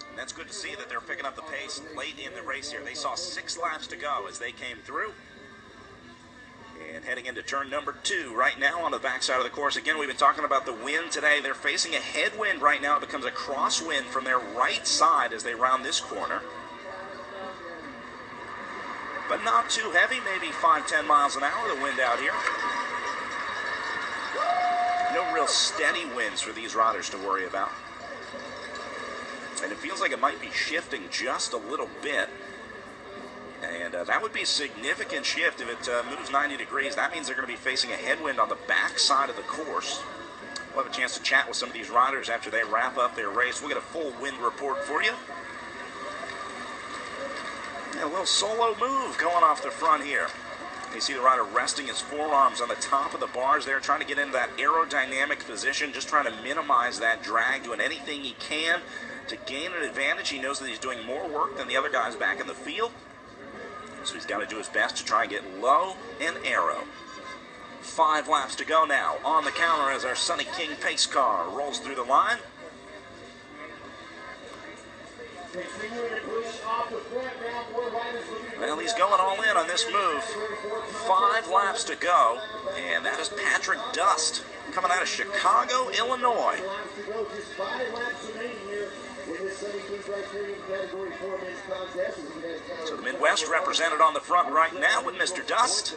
And that's good to see that they're picking up the pace late in the race here. They saw 6 laps to go as they came through. And heading into turn number 2 right now on the backside of the course. Again, we've been talking about the wind today. They're facing a headwind right now. It becomes a crosswind from their right side as they round this corner. But not too heavy, maybe 5-10 miles an hour, the wind out here. No real steady winds for these riders to worry about. And it feels like it might be shifting just a little bit. And that would be a significant shift if it moves 90 degrees. That means they're going to be facing a headwind on the back side of the course. We'll have a chance to chat with some of these riders after they wrap up their race. We'll get a full wind report for you. And a little solo move going off the front here. You see the rider resting his forearms on the top of the bars there, trying to get into that aerodynamic position, just trying to minimize that drag, doing anything he can to gain an advantage. He knows that he's doing more work than the other guys back in the field. So he's got to do his best to try and get low and aero. 5 laps to go now on the counter as our Sunny King pace car rolls through the line. Well, he's going all in on this move. 5 laps to go, and that is Patrick Dust coming out of Chicago, Illinois. So the Midwest represented on the front right now with Mr. Dust.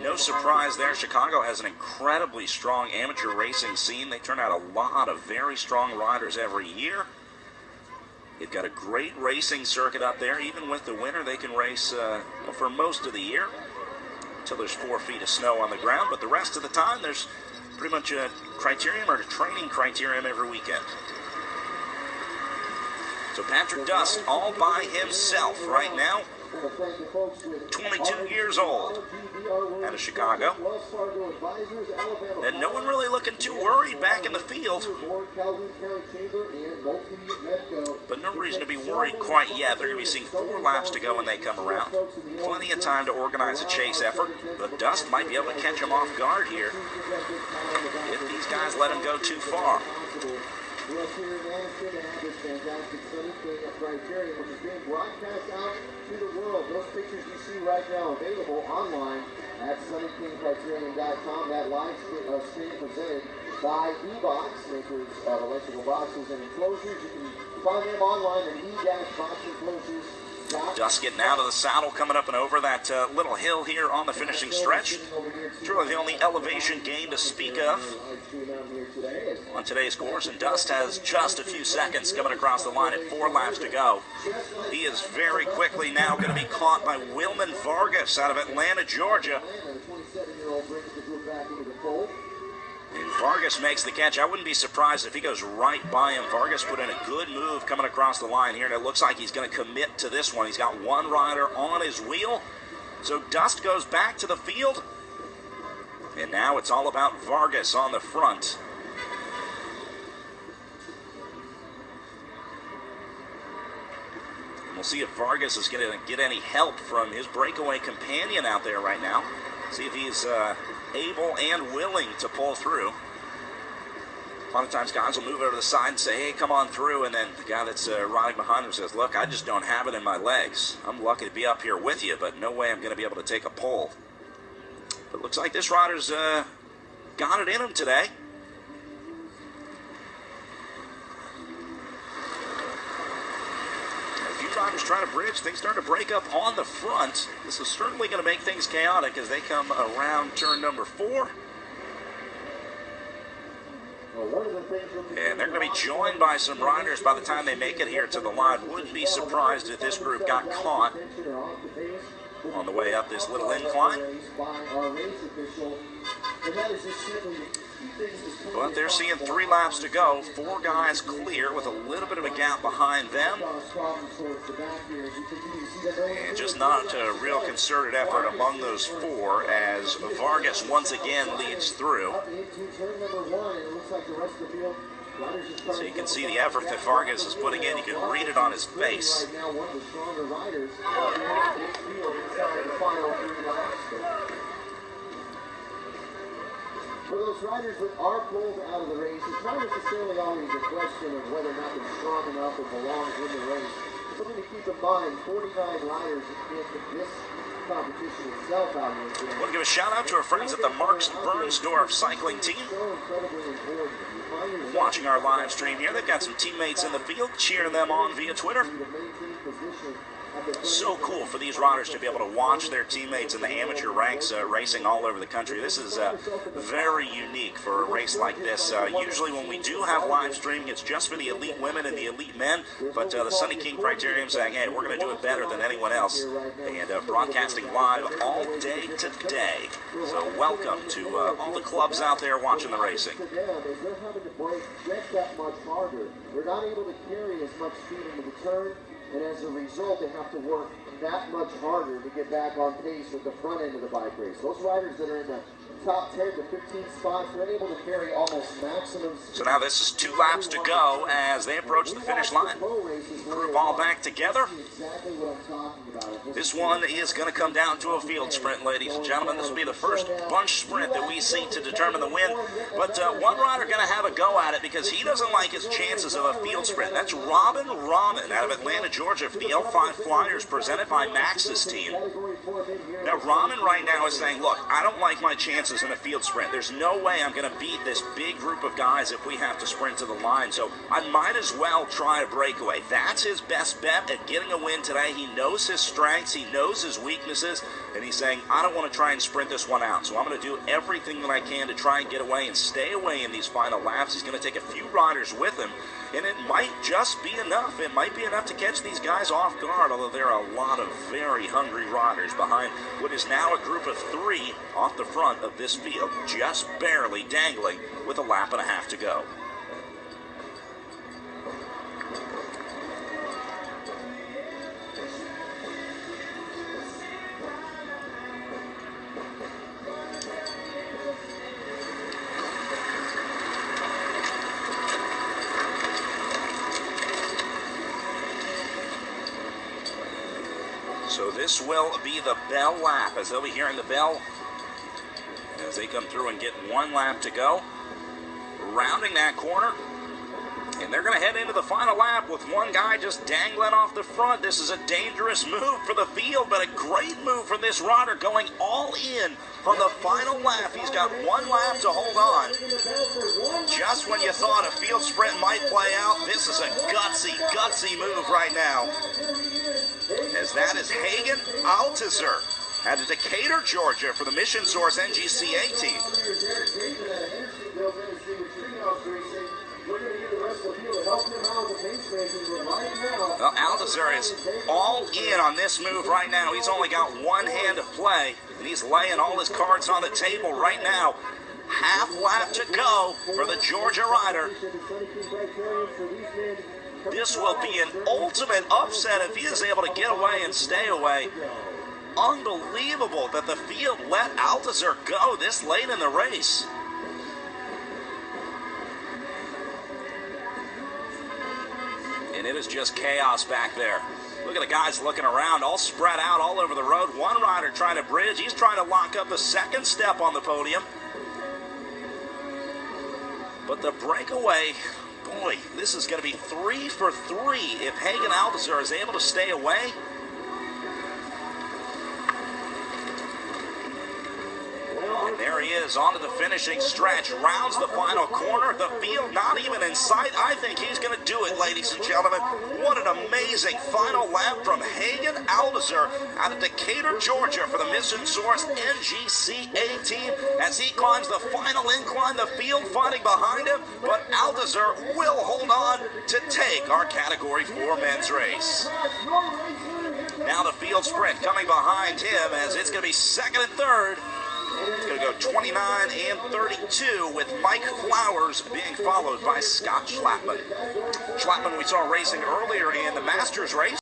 No surprise there. Chicago has an incredibly strong amateur racing scene. They turn out a lot of very strong riders every year. They've got a great racing circuit up there. Even with the winter, they can race for most of the year until there's 4 feet of snow on the ground. But the rest of the time, there's pretty much a criterium or a training criterium every weekend. So Patrick Dust all by himself right now. 22 years old out of Chicago. And no one really looking too worried back in the field. But no reason to be worried quite yet. They're going to be seeing 4 laps to go when they come around. Plenty of time to organize a chase effort. But Dust might be able to catch him off guard here if these guys let him go too far. We're here in Madison to have this fantastic Sunny King at Criterium, which is being broadcast out to the world. Those pictures you see right now available online at sunnykingcriterium.com. That live stream presented by E-Box, makers of electrical boxes and enclosures. You can find them online at e-boxenclosures.com. Dust getting out of the saddle, coming up and over that little hill here on the finishing stretch. It's really the only elevation gain to speak of on today's course, and Dust has just a few seconds coming across the line at 4 laps to go. He is very quickly now going to be caught by Wilman Vargas out of Atlanta, Georgia. And Vargas makes the catch. I wouldn't be surprised if he goes right by him. Vargas put in a good move coming across the line here, and it looks like he's going to commit to this one. He's got 1 rider on his wheel. So Dust goes back to the field. And now it's all about Vargas on the front. And we'll see if Vargas is going to get any help from his breakaway companion out there right now. See if he's able and willing to pull through. A lot of times guys will move over to the side and say, hey, come on through, and then the guy that's riding behind him says, look, I just don't have it in my legs. I'm lucky to be up here with you, but no way I'm going to be able to take a pull. But looks like this rider's got it in him today. Riders trying to bridge. Things starting to break up on the front. This is certainly going to make things chaotic as they come around turn number 4. And they're going to be joined by some riders by the time they make it here to the line. Wouldn't be surprised if this group got caught on the way up this little incline. But they're seeing 3 laps to go. 4 guys clear with a little bit of a gap behind them. And just not a real concerted effort among those 4 as Vargas once again leads through. So you can see the effort that Vargas is putting in. You can read it on his face. For those riders that are pulled out of the race, it's not necessarily always a question of whether or not they're strong enough or belong in the race. Something to keep in mind, 49 riders in this competition itself out here. I want to give a shout out to our friends at the Marks Bernsdorf cycling team. Watching our live stream here, they've got some teammates in the field cheering them on via Twitter. So cool for these riders to be able to watch their teammates in the amateur ranks racing all over the country. This is very unique for a race like this. Usually when we do have live streaming, it's just for the elite women and the elite men, but the Sunny King Criterium saying, hey, we're going to do it better than anyone else, and broadcasting live all day today. So welcome to all the clubs out there watching the racing. They're having to brake just that much harder. They're not able to carry as much speed into the turn, and as a result, they have to work that much harder to get back on pace with the front end of the bike race. Those riders that are in the top 10 to 15 spots, they're able to carry almost maximum speed. So now this is 2 laps to go as they approach the finish line. Group all back together. This one is going to come down to a field sprint, ladies and gentlemen. This will be the first bunch sprint that we see to determine the win. But one rider going to have a go at it because he doesn't like his chances of a field sprint. That's Robin Rahman out of Atlanta, Georgia for the L5 Flyers presented by Max's team. Now Rahman right now is saying, look, I don't like my chances in a field sprint. There's no way I'm going to beat this big group of guys if we have to sprint to the line. So I might as well try a breakaway. That's his best bet at getting a win today. He knows his strengths. He knows his weaknesses. And he's saying, I don't want to try and sprint this one out. So I'm going to do everything that I can to try and get away and stay away in these final laps. He's going to take a few riders with him. And it might just be enough. It might be enough to catch these guys off guard, although there are a lot of very hungry riders behind what is now a group of 3 off the front of this field, just barely dangling with a lap and a half to go. So this will be the bell lap, as they'll be hearing the bell as they come through and get 1 lap to go. Rounding that corner, and they're going to head into the final lap with one guy just dangling off the front. This is a dangerous move for the field, but a great move from this rider going all in on the final lap. He's got 1 lap to hold on. Just when you thought a field sprint might play out, this is a gutsy move right now. As that is Haegan Altizer out of Decatur, Georgia for the Mission Source NGCA team. Well, Altizer is all in on this move right now. He's only got 1 hand to play, and he's laying all his cards on the table right now. Half lap to go for the Georgia rider. This will be an ultimate upset if he is able to get away and stay away. Unbelievable that the field let Altizer go this late in the race. And it is just chaos back there. Look at the guys looking around, all spread out all over the road. One rider trying to bridge. He's trying to lock up a second step on the podium. But the breakaway, boy, this is going to be 3 for 3 if Haegan Altizer is able to stay away. And there he is onto the finishing stretch, rounds the final corner. The field not even in sight. I think he's going to do it, ladies and gentlemen. What an amazing final lap from Haegan Altizer out of Decatur, Georgia for the Mission Source NGCA team as he climbs the final incline. The field fighting behind him, but Altizer will hold on to take our Category 4 men's race. Now the field sprint coming behind him as it's going to be second and third. It's going to go 29 and 32 with Mike Flowers being followed by Scott Schlapman. Schlapman we saw racing earlier in the Masters race.